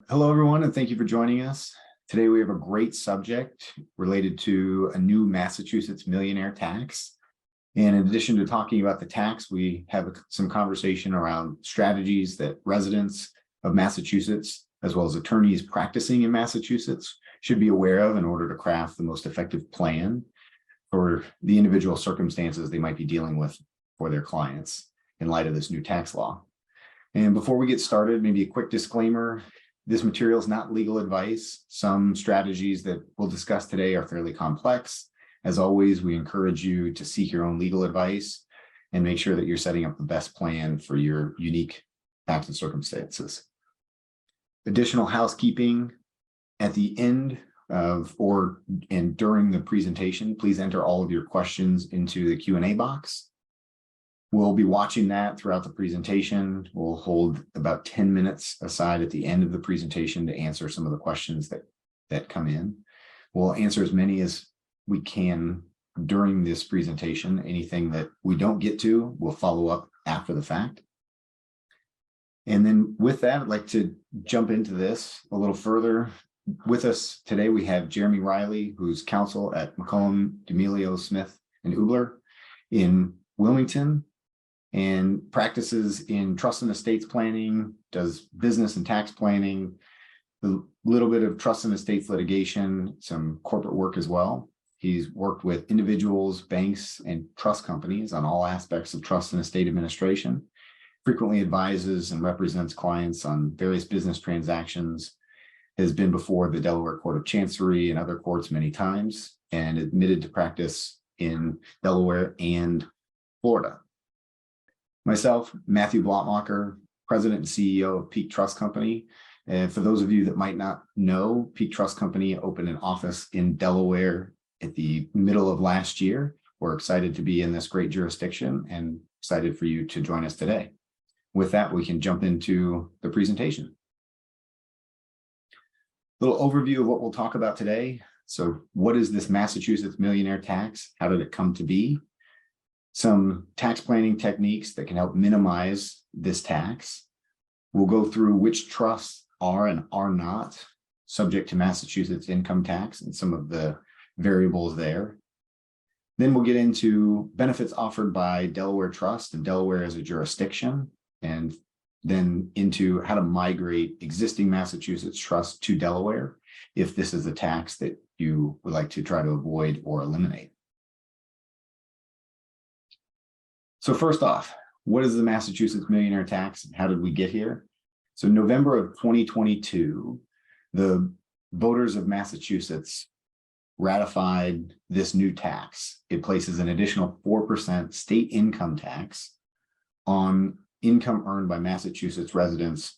Hello, everyone, and thank you for joining us. Today, we have a great subject related to a new Massachusetts Millionaire Tax. And in addition to talking about the tax, we have some conversation around strategies that residents of Massachusetts, as well as attorneys practicing in Massachusetts, should be aware of in order to craft the most effective plan for the individual circumstances they might be dealing with for their clients in light of this new tax law. And before we get started, maybe a quick disclaimer. This material is not legal advice. Some strategies that we'll discuss today are fairly complex. As always, we encourage you to seek your own legal advice and make sure that you're setting up the best plan for your unique tax and circumstances. Additional housekeeping: at the end of and during the presentation, please enter all of your questions into the Q&A box. We'll be watching that throughout the presentation. We'll hold about 10 minutes aside at the end of the presentation to answer some of the questions that come in. We'll answer as many as we can during this presentation. Anything that we don't get to, we'll follow up after the fact. And then with that, I'd like to jump into this a little further. With us today, we have Jeremy Riley, who's counsel at McCollum, D'Amelio, Smith, and Ubler in Wilmington, and practices in trust and estates planning, does business and tax planning, a little bit of trust and estates litigation, some corporate work as well. He's worked with individuals, banks, and trust companies on all aspects of trust and estate administration, frequently advises and represents clients on various business transactions, has been before the Delaware Court of Chancery and other courts many times, and admitted to practice in Delaware and Florida. Myself, Matthew Blottmacher, President and CEO of Peak Trust Company. And for those of you that might not know, Peak Trust Company opened an office in Delaware at the middle of last year. We're excited to be in this great jurisdiction and excited for you to join us today. With that, we can jump into the presentation. A little overview of what we'll talk about today. So what is this Massachusetts Millionaire Tax? How did it come to be? Some tax planning techniques that can help minimize this tax. We'll go through which trusts are and are not subject to Massachusetts income tax and some of the variables there. Then we'll get into benefits offered by Delaware Trust and Delaware as a jurisdiction, and then into how to migrate existing Massachusetts trusts to Delaware if this is a tax that you would like to try to avoid or eliminate. So first off, what is the Massachusetts Millionaire Tax and how did we get here? So November of 2022, the voters of Massachusetts ratified this new tax. It places an additional 4% state income tax on income earned by Massachusetts residents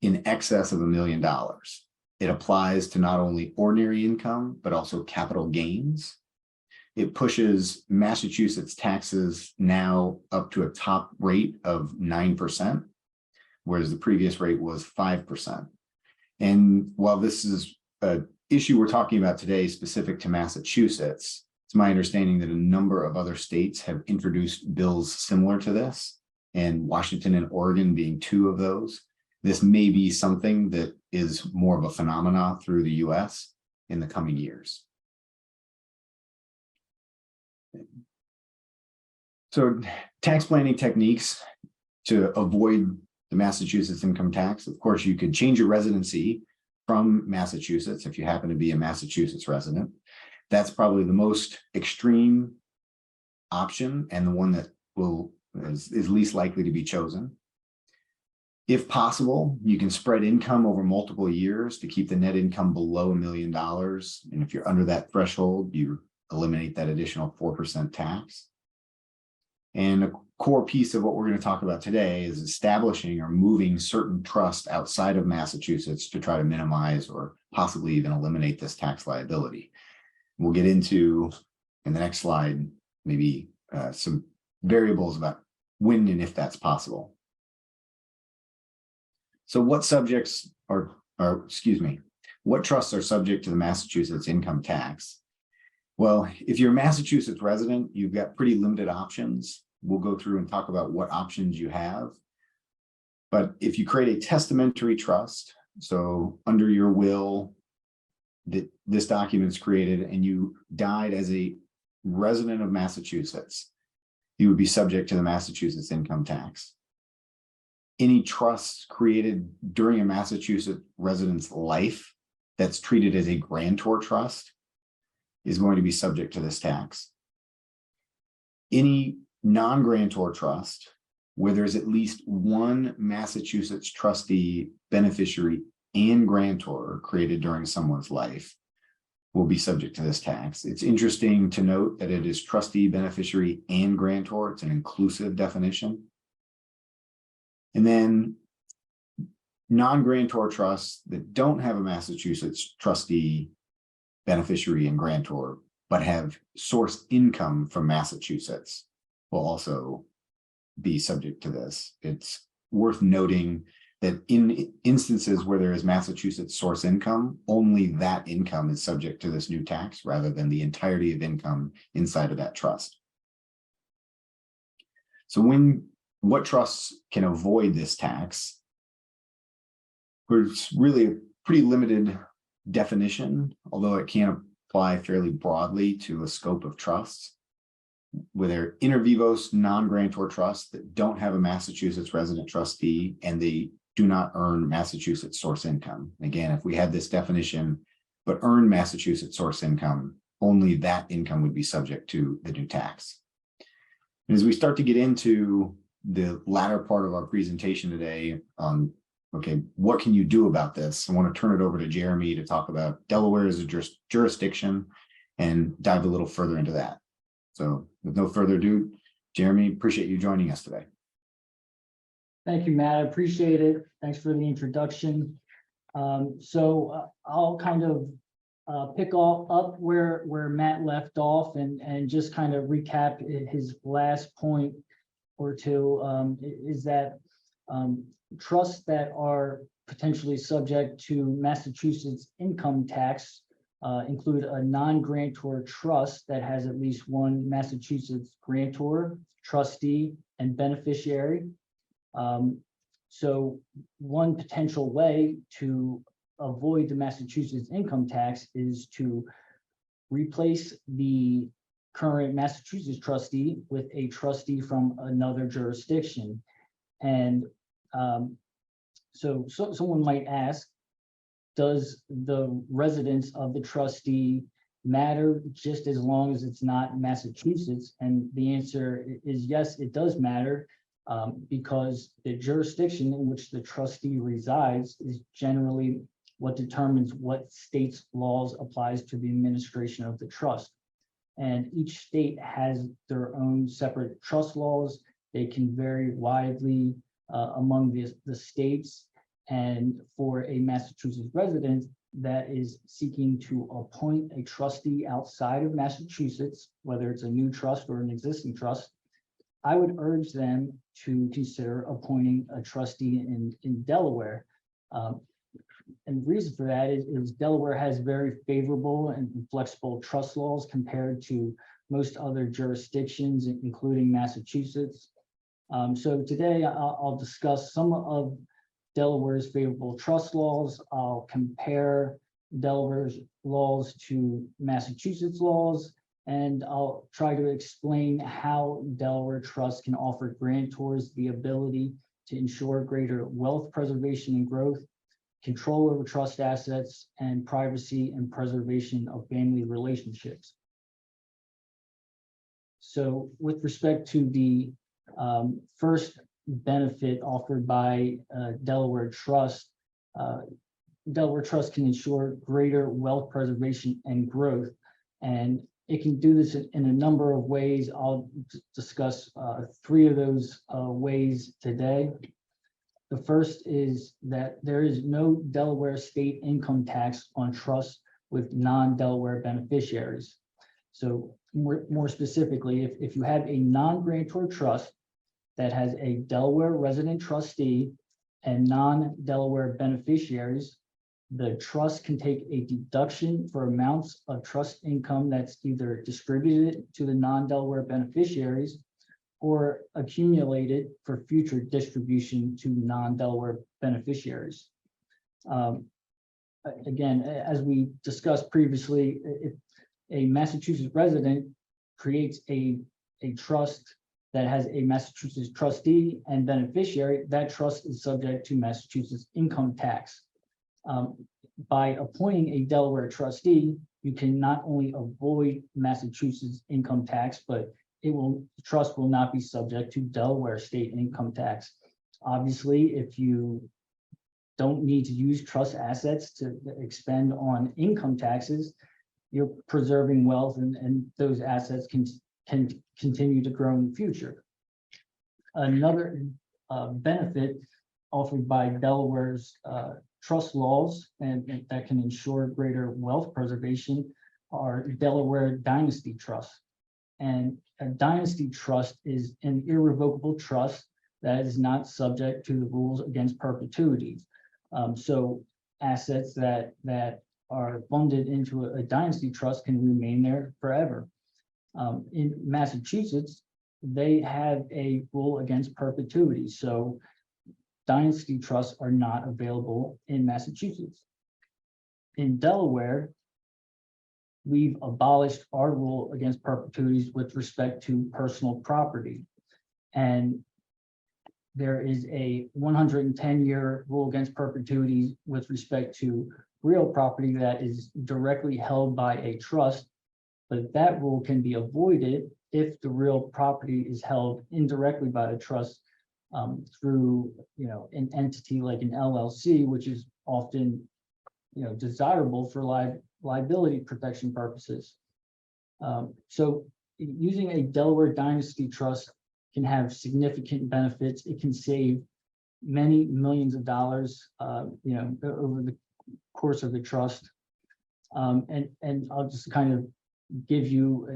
in excess of $1 million. It applies to not only ordinary income, but also capital gains. It pushes Massachusetts taxes now up to a top rate of 9%, whereas the previous rate was 5%. And while this is an issue we're talking about today specific to Massachusetts, it's my understanding that a number of other states have introduced bills similar to this, and Washington and Oregon being two of those. This may be something that is more of a phenomenon through the US in the coming years. So tax planning techniques to avoid the Massachusetts income tax. Of course, you could change your residency from Massachusetts if you happen to be a Massachusetts resident. That's probably the most extreme option and the one that is least likely to be chosen. If possible, you can spread income over multiple years to keep the net income below $1 million. And if you're under that threshold, you eliminate that additional 4% tax. And a core piece of what we're going to talk about today is establishing or moving certain trusts outside of Massachusetts to try to minimize or possibly even eliminate this tax liability. We'll get into, in the next slide, maybe some variables about when and if that's possible. So what trusts are subject to the Massachusetts income tax? Well, if you're a Massachusetts resident, you've got pretty limited options. We'll go through and talk about what options you have. But if you create a testamentary trust So under your will, this document's created and you died as a resident of Massachusetts, you would be subject to the Massachusetts income tax. Any trusts created during a Massachusetts resident's life that's treated as a grantor trust is going to be subject to this tax. Any non-grantor trust where there's at least one Massachusetts trustee, beneficiary, and grantor created during someone's life will be subject to this tax. It's interesting to note that it is trustee, beneficiary, and grantor. It's an inclusive definition. And then non-grantor trusts that don't have a Massachusetts trustee, beneficiary, and grantor, but have source income from Massachusetts will also be subject to this. It's worth noting that in instances where there is Massachusetts source income, only that income is subject to this new tax rather than the entirety of income inside of that trust. So what trusts can avoid this tax? There's really a pretty limited definition, although it can apply fairly broadly to a scope of trusts. Where they're inter vivos non-grantor trusts that don't have a Massachusetts resident trustee and they do not earn Massachusetts source income. Again, if we had this definition, but earn Massachusetts source income, only that income would be subject to the new tax. And as we start to get into the latter part of our presentation today on, okay, what can you do about this? I want to turn it over to Jeremy to talk about Delaware as a jurisdiction and dive a little further into that. So with no further ado, Jeremy, appreciate you joining us today. Thank you, Matt. I appreciate it. Thanks for the introduction. I'll kind of pick up where Matt left off and just kind of recap his last point or two, is that trusts that are potentially subject to Massachusetts income tax include a non-grantor trust that has at least one Massachusetts grantor, trustee, and beneficiary. So one potential way to avoid the Massachusetts income tax is to replace the current Massachusetts trustee with a trustee from another jurisdiction. And so someone might ask, does the residence of the trustee matter just as long as it's not Massachusetts? And the answer is yes, it does matter, because the jurisdiction in which the trustee resides is generally what determines what state's laws applies to the administration of the trust. And each state has their own separate trust laws. They can vary widely among the states. And for a Massachusetts resident that is seeking to appoint a trustee outside of Massachusetts, whether it's a new trust or an existing trust, I would urge them to consider appointing a trustee in Delaware. And the reason for that is Delaware has very favorable and flexible trust laws compared to most other jurisdictions, including Massachusetts. So today I'll discuss some of Delaware's favorable trust laws. I'll compare Delaware's laws to Massachusetts laws, and I'll try to explain how Delaware trusts can offer grantors the ability to ensure greater wealth preservation and growth, control over trust assets, and privacy and preservation of family relationships. So with respect to the first benefit offered by Delaware Trust, Delaware Trust can ensure greater wealth preservation and growth, and it can do this in a number of ways. I'll discuss three of those ways today. The first is that there is no Delaware state income tax on trusts with non-Delaware beneficiaries. So more specifically, if you have a non-grantor trust that has a Delaware resident trustee and non-Delaware beneficiaries, the trust can take a deduction for amounts of trust income that's either distributed to the non-Delaware beneficiaries or accumulated for future distribution to non-Delaware beneficiaries. Again, as we discussed previously, if a Massachusetts resident creates a trust that has a Massachusetts trustee and beneficiary, that trust is subject to Massachusetts income tax. By appointing a Delaware trustee, you can not only avoid Massachusetts income tax, but the trust will not be subject to Delaware state income tax. Obviously, if you don't need to use trust assets to expend on income taxes, you're preserving wealth, and those assets can continue to grow in the future. Another benefit offered by Delaware's trust laws and that can ensure greater wealth preservation are Delaware dynasty trusts. And a dynasty trust is an irrevocable trust that is not subject to the rules against perpetuity. So assets that are funded into a dynasty trust can remain there forever. In Massachusetts, they have a rule against perpetuity. So dynasty trusts are not available in Massachusetts. In Delaware, we've abolished our rule against perpetuities with respect to personal property. And there is a 110-year rule against perpetuities with respect to real property that is directly held by a trust, but that rule can be avoided if the real property is held indirectly by the trust through, an entity like an LLC, which is often, desirable for liability protection purposes. So using a Delaware dynasty trust can have significant benefits. It can save many millions of dollars, over the course of the trust. And I'll just kind of give you,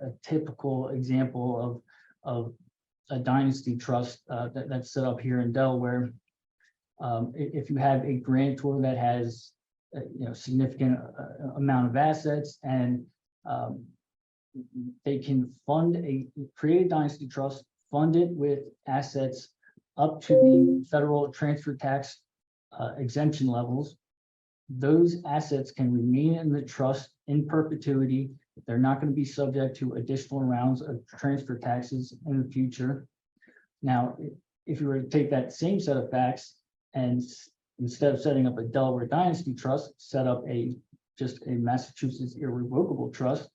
a typical example of a dynasty trust that's set up here in Delaware. If you have a grantor that has, significant amount of assets, and they can create a dynasty trust, fund it with assets up to the federal transfer tax exemption levels. Those assets can remain in the trust in perpetuity. They're not going to be subject to additional rounds of transfer taxes in the future. Now, if you were to take that same set of facts and instead of setting up a Delaware dynasty trust, set up just a Massachusetts irrevocable trust,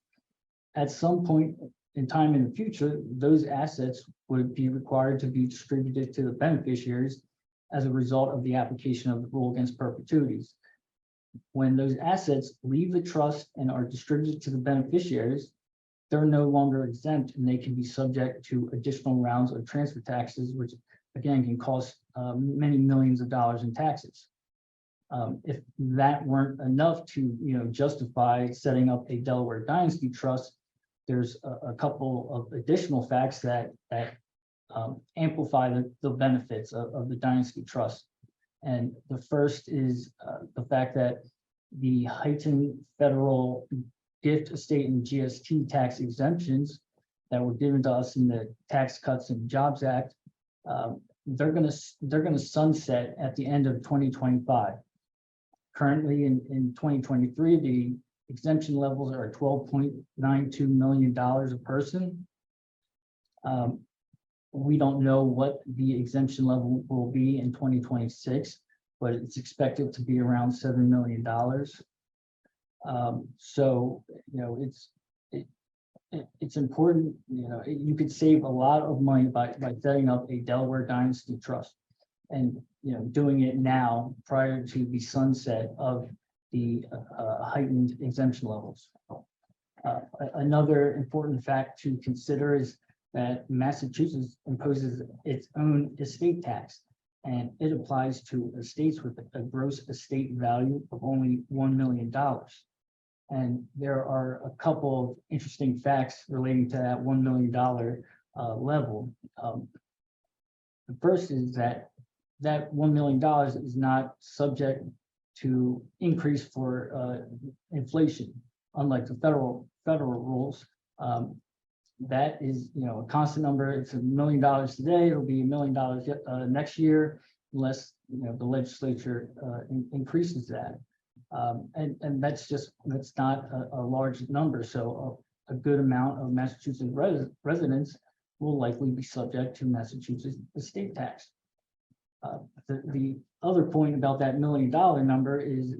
at some point in time in the future, those assets would be required to be distributed to the beneficiaries as a result of the application of the rule against perpetuities. When those assets leave the trust and are distributed to the beneficiaries, they're no longer exempt, and they can be subject to additional rounds of transfer taxes, which again can cost many millions of dollars in taxes. If that weren't enough to justify setting up a Delaware dynasty trust, there's a couple of additional facts that amplify the benefits of the dynasty trust. And the first is the fact that the heightened federal gift, estate, and GST tax exemptions that were given to us in the Tax Cuts and Jobs Act, they're gonna sunset at the end of 2025. Currently, in 2023, the exemption levels are $12.92 million a person. We don't know what the exemption level will be in 2026, but it's expected to be around $7 million. So, it's important, you could save a lot of money by setting up a Delaware dynasty trust and, doing it now prior to the sunset of the heightened exemption levels. Another important fact to consider is that Massachusetts imposes its own estate tax, and it applies to estates with a gross estate value of only $1 million. And there are a couple of interesting facts relating to that $1 million level. The first is that $1 million is not subject to increase for inflation, unlike the federal rules. That is, a constant number. It's $1 million today. It'll be $1 million next year, unless the legislature increases that. And that's not a large number. So a good amount of Massachusetts residents will likely be subject to Massachusetts estate tax. The other point about that $1 million number is,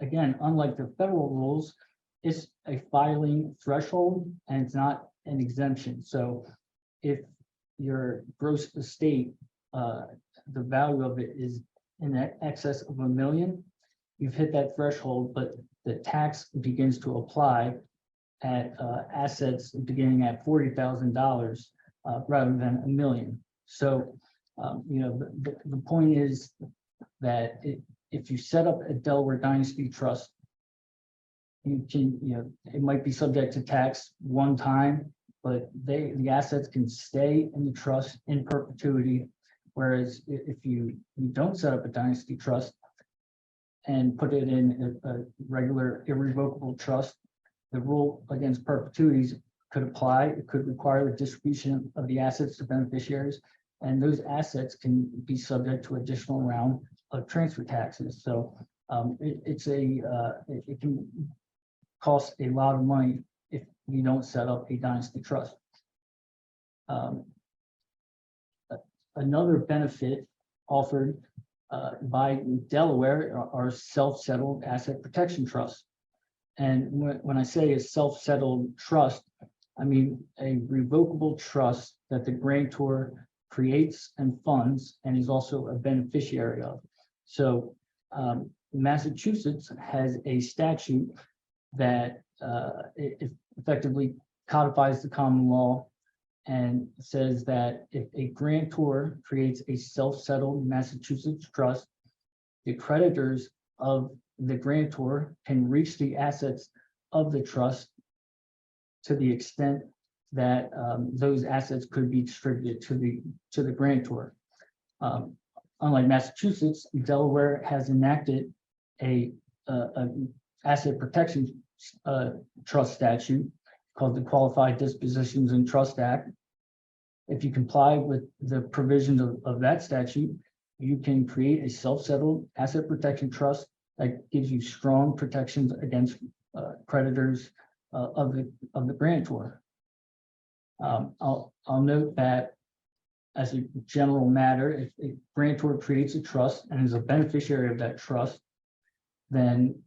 again, unlike the federal rules, it's a filing threshold and it's not an exemption. So if your gross estate, the value of it is in excess of $1 million, you've hit that threshold, but the tax begins to apply at assets beginning at $40,000 rather than $1 million. So, the point is that if you set up a Delaware Dynasty Trust, you can, it might be subject to tax one time, but the assets can stay in the trust in perpetuity. Whereas if you don't set up a Dynasty Trust and put it in a regular irrevocable trust, the rule against perpetuities could apply. It could require the distribution of the assets to beneficiaries, and those assets can be subject to additional round of transfer taxes. So it can cost a lot of money if you don't set up a Dynasty Trust. Another benefit offered by Delaware are self-settled asset protection trusts. And when I say a self-settled trust, I mean a revocable trust that the grantor creates and funds and is also a beneficiary of. So Massachusetts has a statute that it effectively codifies the common law and says that if a grantor creates a self-settled Massachusetts trust, the creditors of the grantor can reach the assets of the trust to the extent that those assets could be distributed to the grantor. Unlike Massachusetts, Delaware has enacted a asset protection trust statute called the Qualified Dispositions and Trust Act. If you comply with the provisions of that statute, you can create a self-settled asset protection trust that gives you strong protections against creditors of the grantor. I'll note that as a general matter, if a grantor creates a trust and is a beneficiary of that trust, then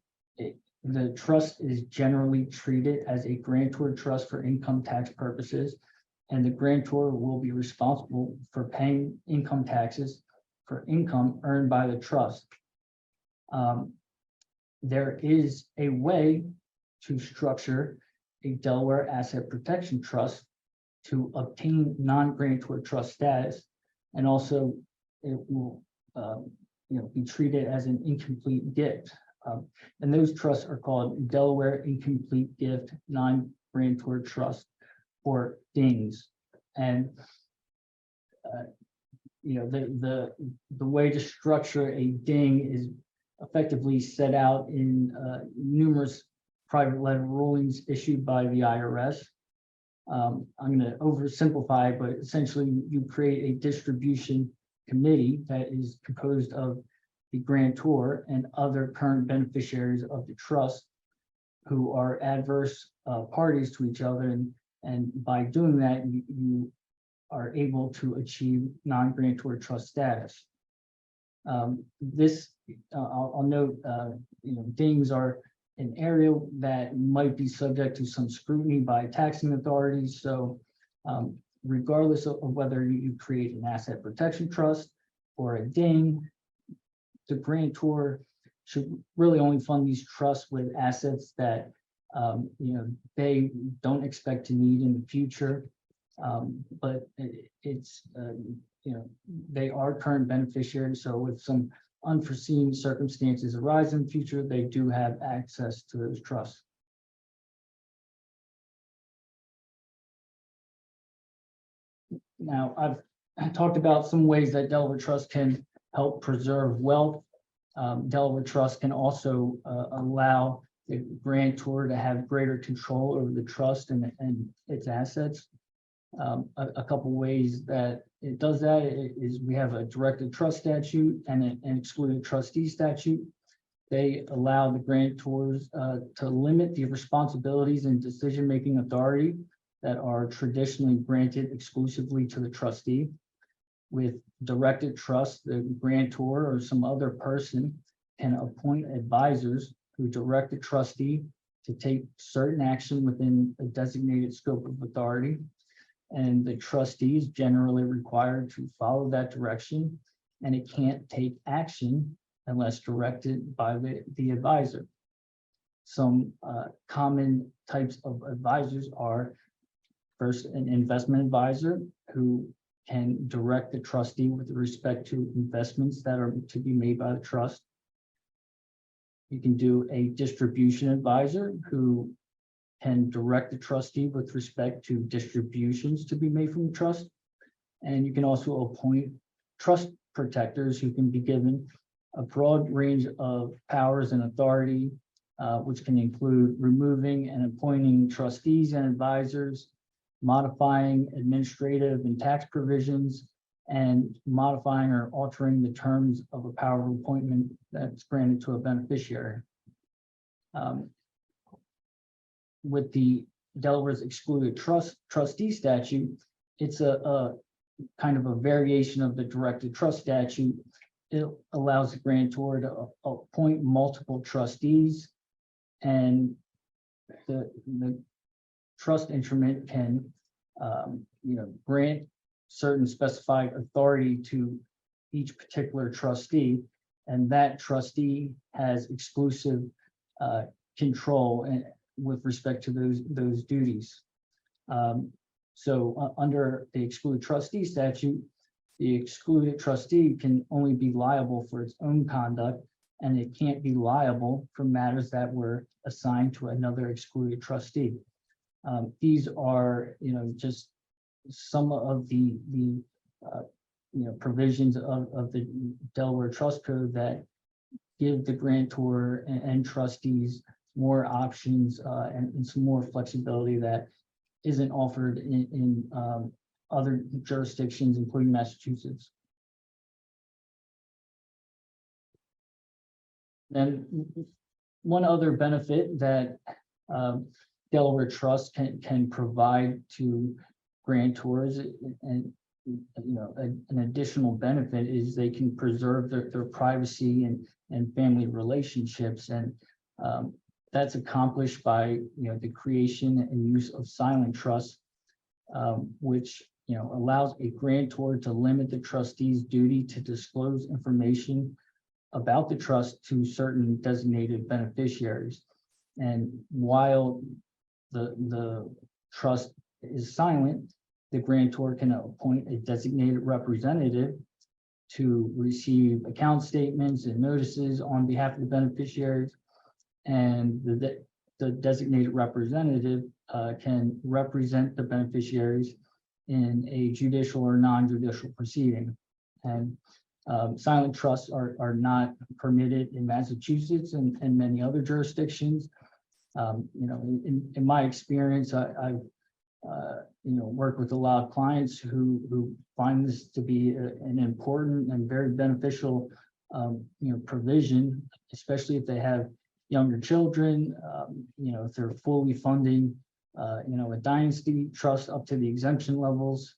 the trust is generally treated as a grantor trust for income tax purposes, and the grantor will be responsible for paying income taxes for income earned by the trust. There is a way to structure a Delaware asset protection trust to obtain non-grantor trust status, and also it will be treated as an incomplete gift. And those trusts are called Delaware Incomplete Gift Non-Grantor Trust, or DINGs. And the way to structure a DING is effectively set out in numerous private letter rulings issued by the IRS. I'm going to oversimplify, but essentially you create a distribution committee that is composed of the grantor and other current beneficiaries of the trust who are adverse parties to each other. And by doing that, you are able to achieve non-grantor trust status. I'll note, DINGs are an area that might be subject to some scrutiny by taxing authorities. So regardless of whether you create an asset protection trust or a DING, the grantor should really only fund these trusts with assets that they don't expect to need in the future. But they are current beneficiaries. So if some unforeseen circumstances arise in the future, they do have access to those trusts. Now, I've talked about some ways that Delaware Trust can help preserve wealth. Delaware Trust can also allow the grantor to have greater control over the trust and its assets. A couple ways that it does that is we have a directed trust statute and an excluded trustee statute. They allow the grantors to limit the responsibilities and decision-making authority that are traditionally granted exclusively to the trustee. With directed trust, the grantor or some other person can appoint advisors who direct the trustee to take certain action within a designated scope of authority. And the trustee is generally required to follow that direction, and it can't take action unless directed by the advisor. Some common types of advisors are, first, an investment advisor who can direct the trustee with respect to investments that are to be made by the trust. You can do a distribution advisor who can direct the trustee with respect to distributions to be made from the trust. And you can also appoint trust protectors who can be given a broad range of powers and authority, which can include removing and appointing trustees and advisors, modifying administrative and tax provisions, and modifying or altering the terms of a power of appointment that's granted to a beneficiary. With the Delaware's excluded trustee statute, it's a kind of a variation of the directed trust statute. It allows the grantor to appoint multiple trustees, and the trust instrument can grant certain specified authority to each particular trustee, and that trustee has exclusive control with respect to those duties. So under the excluded trustee statute, the excluded trustee can only be liable for its own conduct, and it can't be liable for matters that were assigned to another excluded trustee. These are, just some of the provisions of the Delaware Trust Code that give the grantor and trustees more options and some more flexibility that isn't offered in other jurisdictions, including Massachusetts. Then one other benefit that Delaware Trust can provide to grantors, and an additional benefit is they can preserve their privacy and family relationships, and that's accomplished by the creation and use of silent trust, which allows a grantor to limit the trustee's duty to disclose information about the trust to certain designated beneficiaries. And while the trust is silent, the grantor can appoint a designated representative to receive account statements and notices on behalf of the beneficiaries, and the designated representative can represent the beneficiaries in a judicial or non-judicial proceeding. And silent trusts are not permitted in Massachusetts and many other jurisdictions. In my experience, I've worked with a lot of clients who find this to be an important and very beneficial provision, especially if they have younger children. If they're fully funding a dynasty trust up to the exemption levels,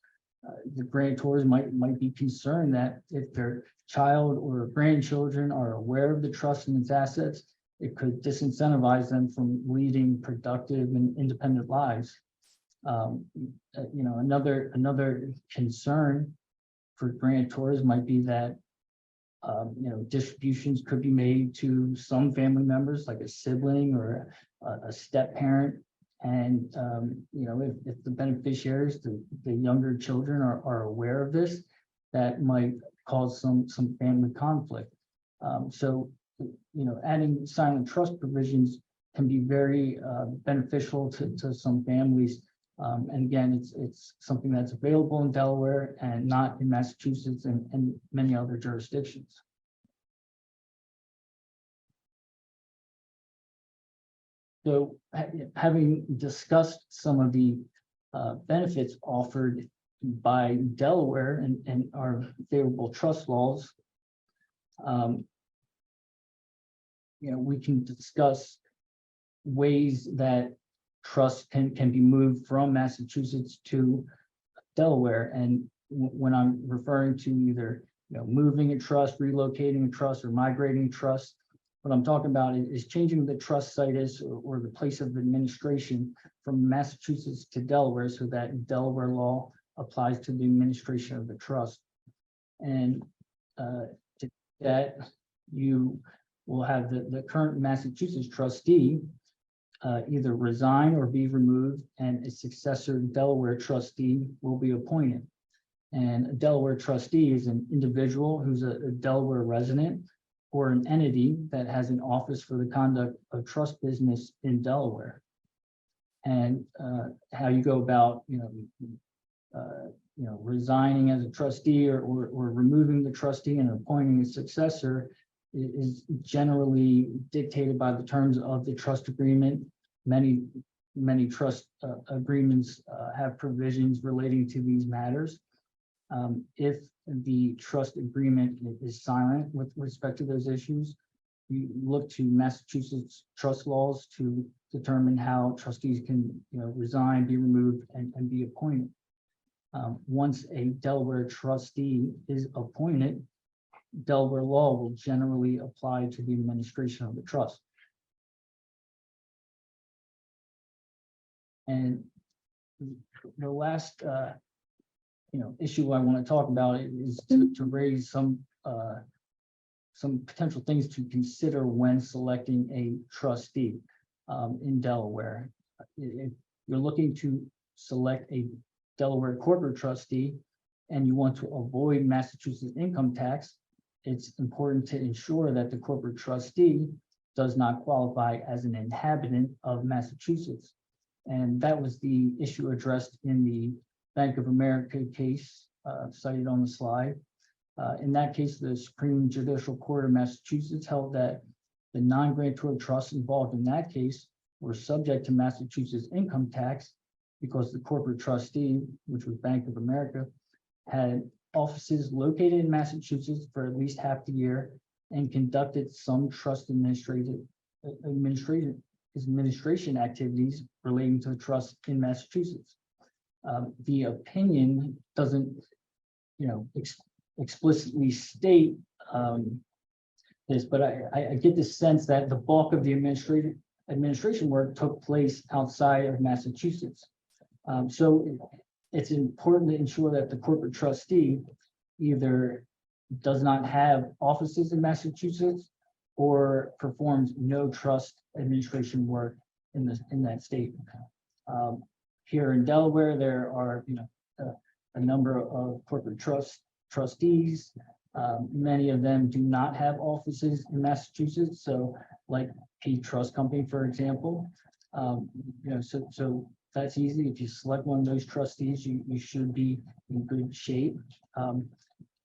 the grantors might be concerned that if their child or grandchildren are aware of the trust and its assets, it could disincentivize them from leading productive and independent lives. Another concern for grantors might be that distributions could be made to some family members, like a sibling or a step parent. And if the beneficiaries, the younger children are aware of this, that might cause some family conflict. So adding silent trust provisions can be very beneficial to some families. And again, it's something that's available in Delaware and not in Massachusetts and many other jurisdictions. So having discussed some of the benefits offered by Delaware and our favorable trust laws, we can discuss ways that trust can be moved from Massachusetts to Delaware. And when I'm referring to either moving a trust, relocating a trust, or migrating a trust, what I'm talking about is changing the trust situs or the place of administration from Massachusetts to Delaware, so that Delaware law applies to the administration of the trust. And to that, you will have the current Massachusetts trustee either resign or be removed, and a successor Delaware trustee will be appointed. And a Delaware trustee is an individual who's a Delaware resident or an entity that has an office for the conduct of trust business in Delaware. And how you go about, resigning as a trustee or removing the trustee and appointing a successor is generally dictated by the terms of the trust agreement. Many trust agreements have provisions relating to these matters. If the trust agreement is silent with respect to those issues, you look to Massachusetts trust laws to determine how trustees can resign, be removed, and be appointed. Once a Delaware trustee is appointed, Delaware law will generally apply to the administration of the trust. And the last issue I want to talk about is to raise some potential things to consider when selecting a trustee in Delaware. If you're looking to select a Delaware corporate trustee and you want to avoid Massachusetts income tax, it's important to ensure that the corporate trustee does not qualify as an inhabitant of Massachusetts. And that was the issue addressed in the Bank of America case cited on the slide. In that case, the Supreme Judicial Court of Massachusetts held that the non-grantor trusts involved in that case were subject to Massachusetts income tax because the corporate trustee, which was Bank of America, had offices located in Massachusetts for at least half the year and conducted some trust administration activities relating to the trust in Massachusetts. The opinion doesn't, explicitly state this, but I get the sense that the bulk of the administration work took place outside of Massachusetts. So it's important to ensure that the corporate trustee either does not have offices in Massachusetts or performs no trust administration work in that state. Here in Delaware, there are a number of corporate trustees. Many of them do not have offices in Massachusetts. So, like P Trust Company, for example, so that's easy. If you select one of those trustees, you should be in good shape.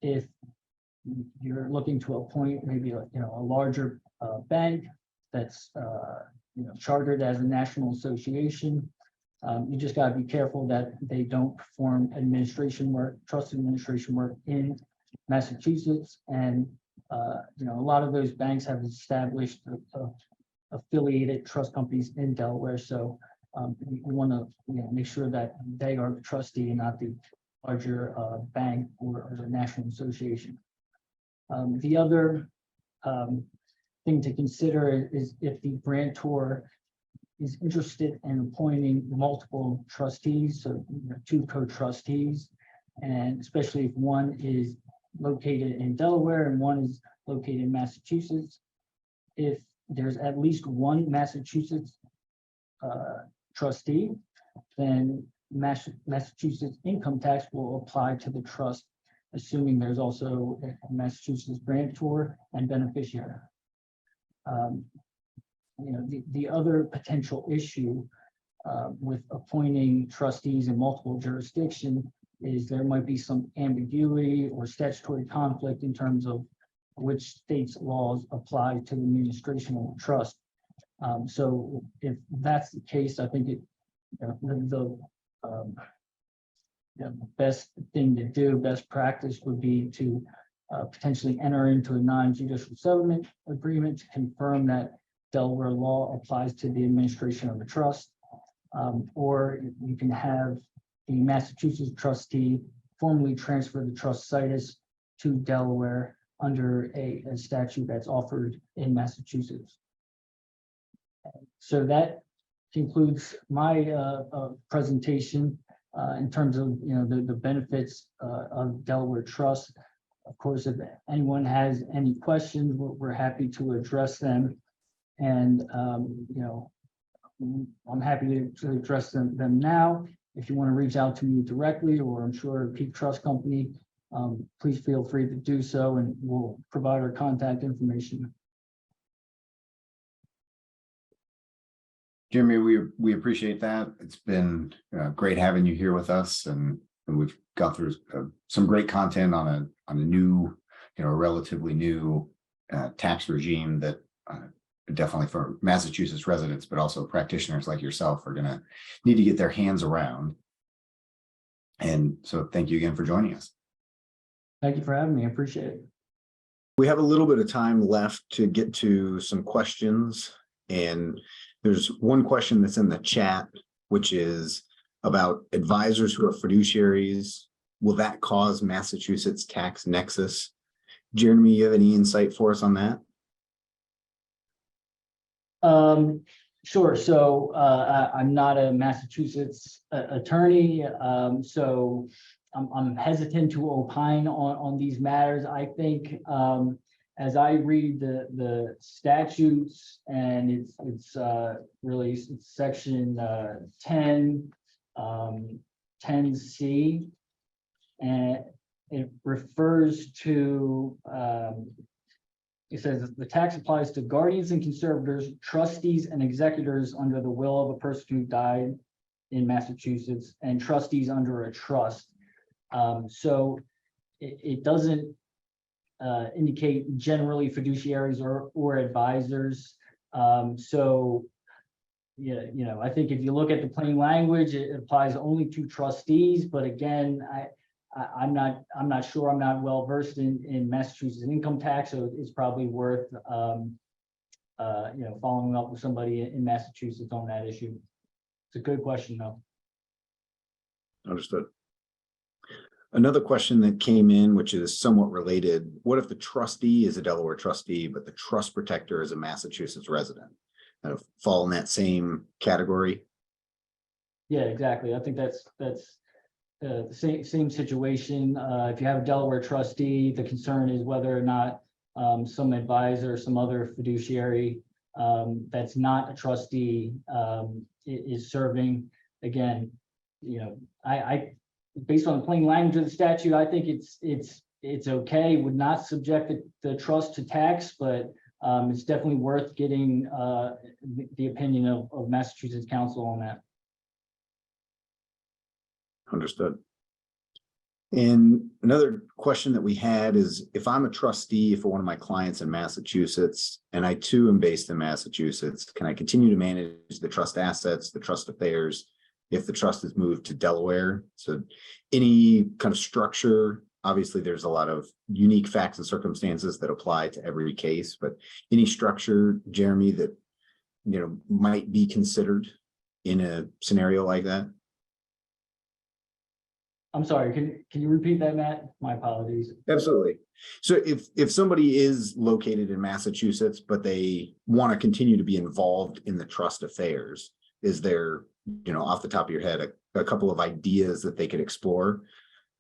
If you're looking to appoint maybe a larger bank that's chartered as a national association, you just got to be careful that they don't perform trust administration work in Massachusetts. And a lot of those banks have established affiliated trust companies in Delaware. So we want to make sure that they are the trustee and not the larger bank or the national association. The other thing to consider is if the grantor is interested in appointing multiple trustees, so 2 co-trustees, and especially if one is located in Delaware and one is located in Massachusetts. If there's at least one Massachusetts trustee, then Massachusetts income tax will apply to the trust, assuming there's also a Massachusetts grantor and beneficiary. The other potential issue with appointing trustees in multiple jurisdictions is there might be some ambiguity or statutory conflict in terms of which state's laws apply to the administration of the trust. So if that's the case, I think the best thing to do, best practice would be to potentially enter into a non-judicial settlement agreement to confirm that Delaware law applies to the administration of a trust. Or you can have the Massachusetts trustee formally transfer the trust situs to Delaware under a statute that's offered in Massachusetts. So that concludes my presentation in terms of the benefits of Delaware Trust. Of course, if anyone has any questions, we're happy to address them. And I'm happy to address them now. If you want to reach out to me directly, or I'm sure Peak Trust Company, please feel free to do so, and we'll provide our contact information. Jeremy, we appreciate that. It's been great having you here with us, and we've gone through some great content on a new, relatively new tax regime that definitely for Massachusetts residents, but also practitioners like yourself are going to need to get their hands around. And so thank you again for joining us. Thank you for having me. I appreciate it. We have a little bit of time left to get to some questions. And there's one question that's in the chat, which is about advisors who are fiduciaries. Will that cause Massachusetts tax nexus? Jeremy, you have any insight for us on that? Sure. So I'm not a Massachusetts attorney, so I'm hesitant to opine on these matters. I think as I read the statutes, and it's really it's section 10C, and it refers to it says the tax applies to guardians and conservators, trustees and executors under the will of a person who died in Massachusetts, and trustees under a trust. So it doesn't indicate generally fiduciaries or advisors. So yeah, I think if you look at the plain language, it applies only to trustees. But again, I'm not sure. I'm not well versed in Massachusetts income tax, so it's probably worth following up with somebody in Massachusetts on that issue. It's a good question, though. Understood. Another question that came in, which is somewhat related: what if the trustee is a Delaware trustee, but the trust protector is a Massachusetts resident? Kind of fall in that same category? Yeah, exactly. I think that's the same situation. If you have a Delaware trustee, the concern is whether or not some advisor, some other fiduciary that's not a trustee is serving. Again, I based on the plain language of the statute, I think it's okay. Would not subject the trust to tax, but it's definitely worth getting the opinion of Massachusetts counsel on that. Understood. And another question that we had is, if I'm a trustee for one of my clients in Massachusetts, and I too am based in Massachusetts, can I continue to manage the trust assets, the trust affairs, if the trust is moved to Delaware? So any kind of structure, obviously there's a lot of unique facts and circumstances that apply to every case, but any structure, Jeremy, that might be considered in a scenario like that? I'm sorry, can you repeat that, Matt? My apologies. Absolutely. So if somebody is located in Massachusetts, but they want to continue to be involved in the trust affairs, is there, off the top of your head, a couple of ideas that they could explore,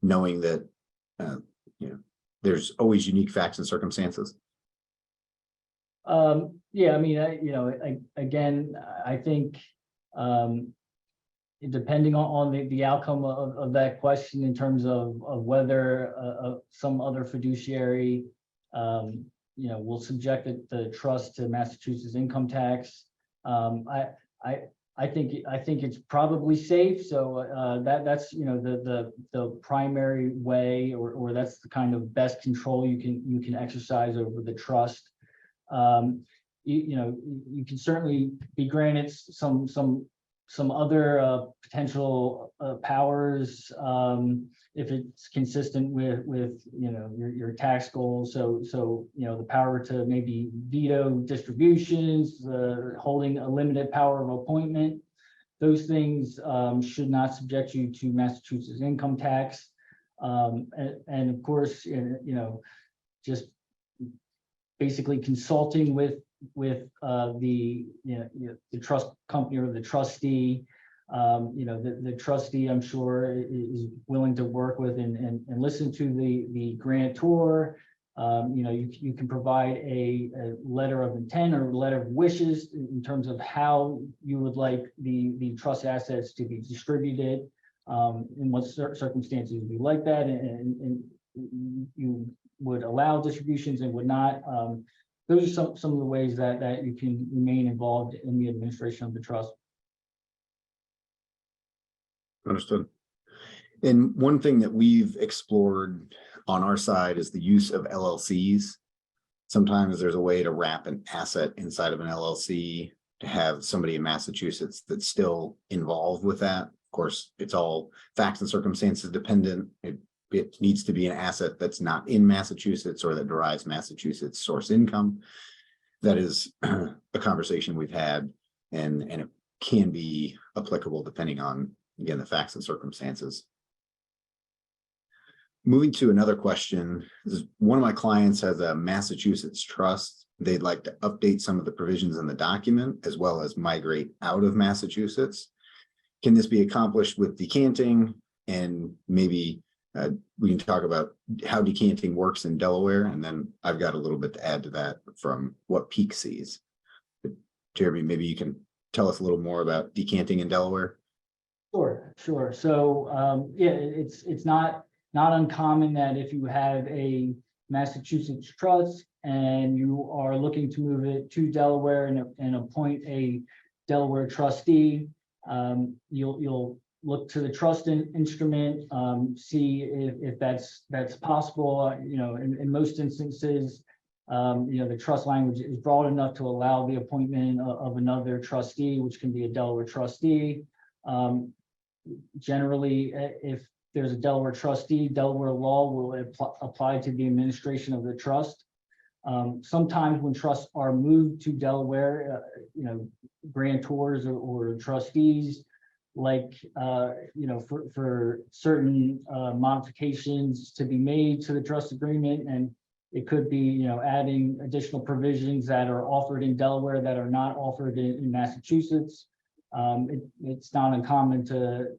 knowing that, there's always unique facts and circumstances? Yeah, I mean, again, I think depending on the outcome of that question in terms of whether some other fiduciary will subject the trust to Massachusetts income tax, I think it's probably safe. So that's the primary way, or that's the kind of best control you can exercise over the trust. You can certainly be granted some some other potential powers, if it's consistent with your tax goals. So the power to maybe veto distributions, holding a limited power of appointment. Those things should not subject you to Massachusetts income tax. And of course, just basically consulting with the trust company or the trustee. The trustee, I'm sure, is willing to work with and listen to the grantor. You can provide a letter of intent or letter of wishes in terms of how you would like the trust assets to be distributed, in what circumstances you like that, and you would allow distributions and would not. Those are some of the ways that you can remain involved in the administration of the trust. Understood. And one thing that we've explored on our side is the use of LLCs. Sometimes there's a way to wrap an asset inside of an LLC to have somebody in Massachusetts that's still involved with that. Of course, it's all facts and circumstances dependent. It needs to be an asset that's not in Massachusetts or that derives Massachusetts source income. That is a conversation we've had, and it can be applicable depending on, again, the facts and circumstances. Moving to another question, is one of my clients has a Massachusetts trust. They'd like to update some of the provisions in the document as well as migrate out of Massachusetts. Can this be accomplished with decanting? And maybe we can talk about how decanting works in Delaware, and then I've got a little bit to add to that from what Peak sees. But Jeremy, maybe you can tell us a little more about decanting in Delaware. Sure. So yeah, it's not uncommon that if you have a Massachusetts trust and you are looking to move it to Delaware and appoint a Delaware trustee, you'll look to the trust instrument, see if that's possible. In most instances, the trust language is broad enough to allow the appointment of another trustee, which can be a Delaware trustee. Generally, if there's a Delaware trustee, Delaware law will apply to the administration of the trust. Sometimes when trusts are moved to Delaware, grantors or trustees, like for certain modifications to be made to the trust agreement, and it could be adding additional provisions that are offered in Delaware that are not offered in Massachusetts. It's not uncommon to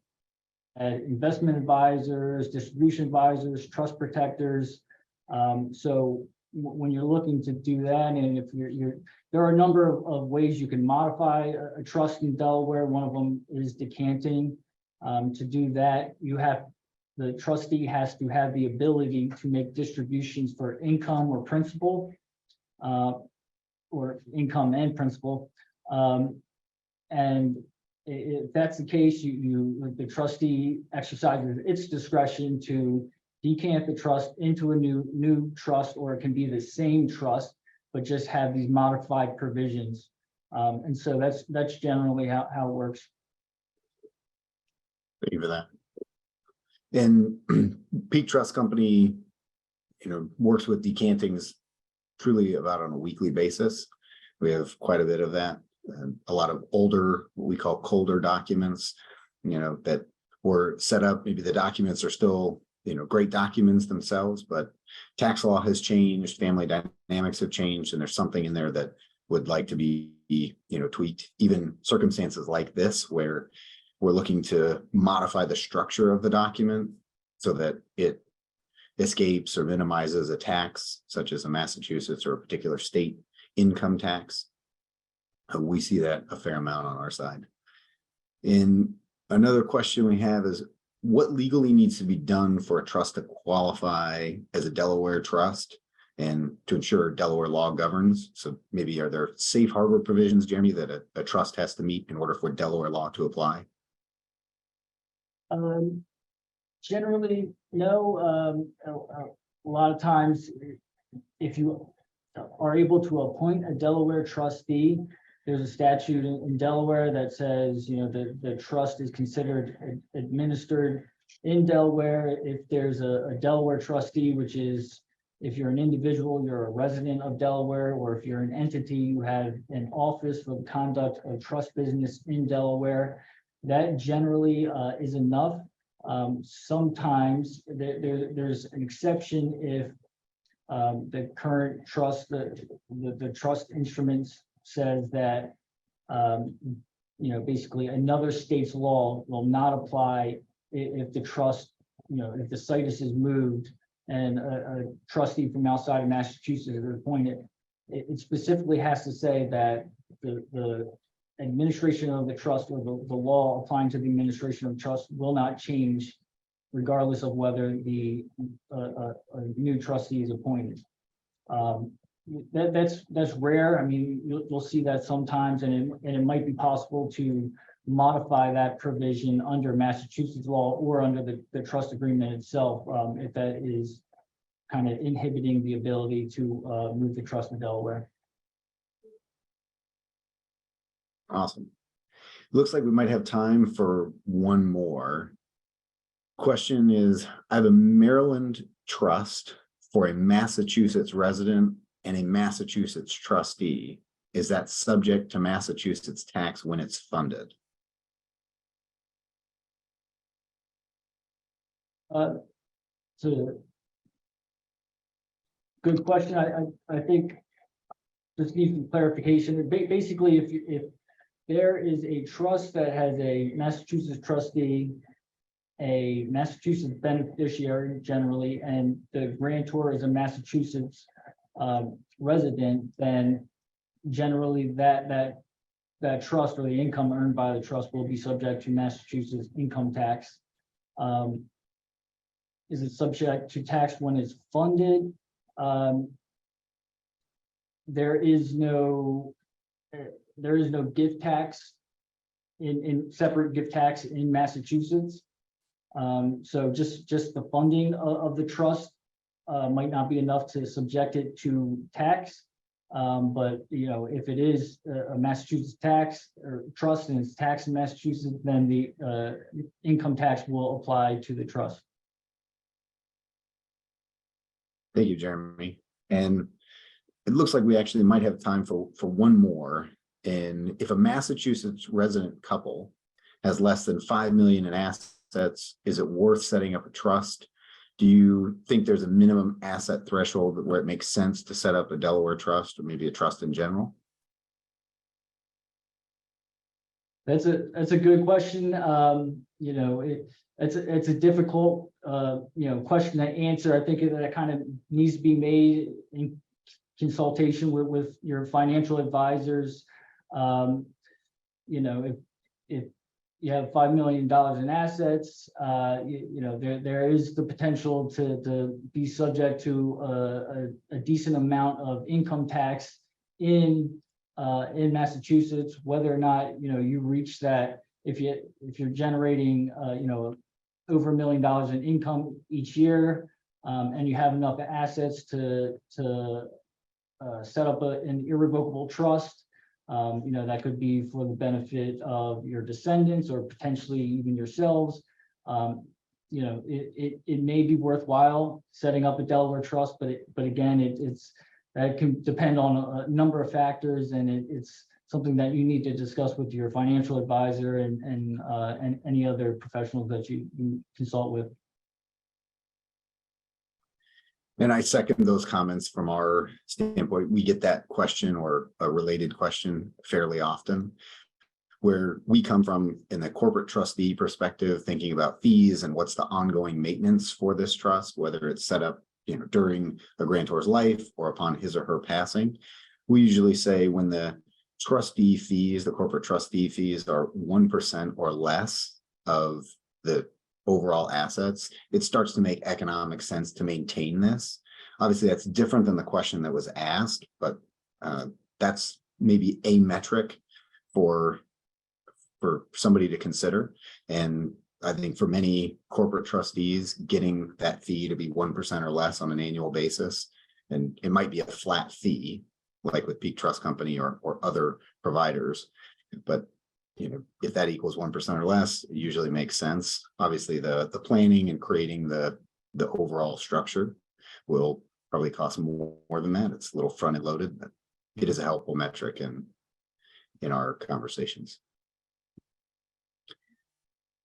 add investment advisors, distribution advisors, trust protectors. So when you're looking to do that, and if there are a number of ways you can modify a trust in Delaware. One of them is decanting. To do that, the trustee has to have the ability to make distributions for income or principal, or income and principal. And if that's the case, the trustee exercises its discretion to decant the trust into a new trust, or it can be the same trust, but just have these modified provisions. And so that's generally how it works. Thank you for that. And Peak Trust Company, works with decantings truly about on a weekly basis. We have quite a bit of that. A lot of older, what we call colder documents, that were set up. Maybe the documents are still, great documents themselves, but tax law has changed, family dynamics have changed, and there's something in there that would like to be, tweaked. Even circumstances like this, where we're looking to modify the structure of the document so that it escapes or minimizes a tax, such as a Massachusetts or a particular state income tax. We see that a fair amount on our side. And another question we have is, what legally needs to be done for a trust to qualify as a Delaware trust and to ensure Delaware law governs? So maybe are there safe harbor provisions, Jeremy, that a trust has to meet in order for Delaware law to apply? Generally, no. A lot of times, if you are able to appoint a Delaware trustee, there's a statute in Delaware that says, you know, the trust is considered administered in Delaware. If there's a Delaware trustee, which is, if you're an individual, you're a resident of Delaware, or if you're an entity, you have an office for the conduct of trust business in Delaware, that generally is enough. Sometimes there's an exception if the current trust, the trust instruments says that, you know, basically another state's law will not apply if the trust, you know, if the situs is moved and a trustee from outside of Massachusetts is appointed. It specifically has to say that the administration of the trust, or the law applying to the administration of trust, will not change regardless of whether a new trustee is appointed. That's rare. I mean, you'll see that sometimes, and it might be possible to modify that provision under Massachusetts law or under the trust agreement itself, if that is kind of inhibiting the ability to move the trust to Delaware. Awesome. Looks like we might have time for one more. Question is, I have a Maryland trust for a Massachusetts resident and a Massachusetts trustee. Is that subject to Massachusetts tax when it's funded? So good question. I think just need some clarification. Basically, if there is a trust that has a Massachusetts trustee, a Massachusetts beneficiary generally, and the grantor is a Massachusetts resident, then generally that trust, or the income earned by the trust, will be subject to Massachusetts income tax. Is it subject to tax when it's funded? There is no gift tax in separate gift tax in Massachusetts. So just the funding of the trust might not be enough to subject it to tax. But you know, if it is a Massachusetts tax or trust and it's taxed in Massachusetts, then the income tax will apply to the trust. Thank you, Jeremy. And it looks like we actually might have time for one more. And if a Massachusetts resident couple has less than 5 million in assets, is it worth setting up a trust? Do you think there's a minimum asset threshold where it makes sense to set up a Delaware trust, or maybe a trust in general? That's a good question. You know, it's a difficult you know, question to answer. I think that kind of needs to be made in consultation with your financial advisors. You know, if you have $5 million in assets, you know, there is the potential to be subject to a decent amount of income tax in Massachusetts. Whether or not, you know, you reach that, if you're generating you know, over $1 million in income each year, and you have enough assets to set up an irrevocable trust, you know, that could be for the benefit of your descendants or potentially even yourselves. You know, it may be worthwhile setting up a Delaware trust, but again, that can depend on a number of factors, and it's something that you need to discuss with your financial advisor and any other professionals that you consult with. And I second those comments. From our standpoint, we get that question or a related question fairly often, where we come from in the corporate trustee perspective, thinking about fees and what's the ongoing maintenance for this trust, whether it's set up, you know, during a grantor's life or upon his or her passing. We usually say when the trustee fees, the corporate trustee fees, are 1% or less of the overall assets, it starts to make economic sense to maintain this. Obviously, that's different than the question that was asked, but that's maybe a metric for somebody to consider. And I think for many corporate trustees, getting that fee to be 1% or less on an annual basis, and it might be a flat fee, like with Peak Trust Company or other providers. But if that equals 1% or less, it usually makes sense. Obviously, the planning and creating the overall structure will probably cost more than that. It's a little front-end loaded, but it is a helpful metric in our conversations.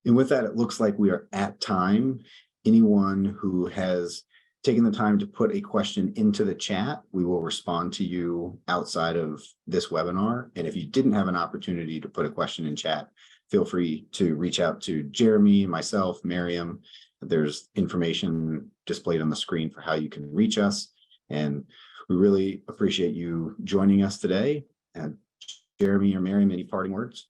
And with that, it looks like we are at time. Anyone who has taken the time to put a question into the chat, we will respond to you outside of this webinar. And if you didn't have an opportunity to put a question in chat, feel free to reach out to Jeremy, myself, Miriam. There's information displayed on the screen for how you can reach us. And we really appreciate you joining us today. And Jeremy or Miriam, any parting words?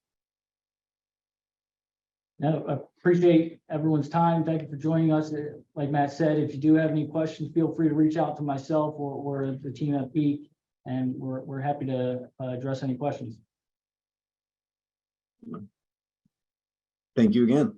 No, I appreciate everyone's time. Thank you for joining us. Like Matt said, if you do have any questions, feel free to reach out to myself or the team at Peak, and we're happy to address any questions. Thank you again.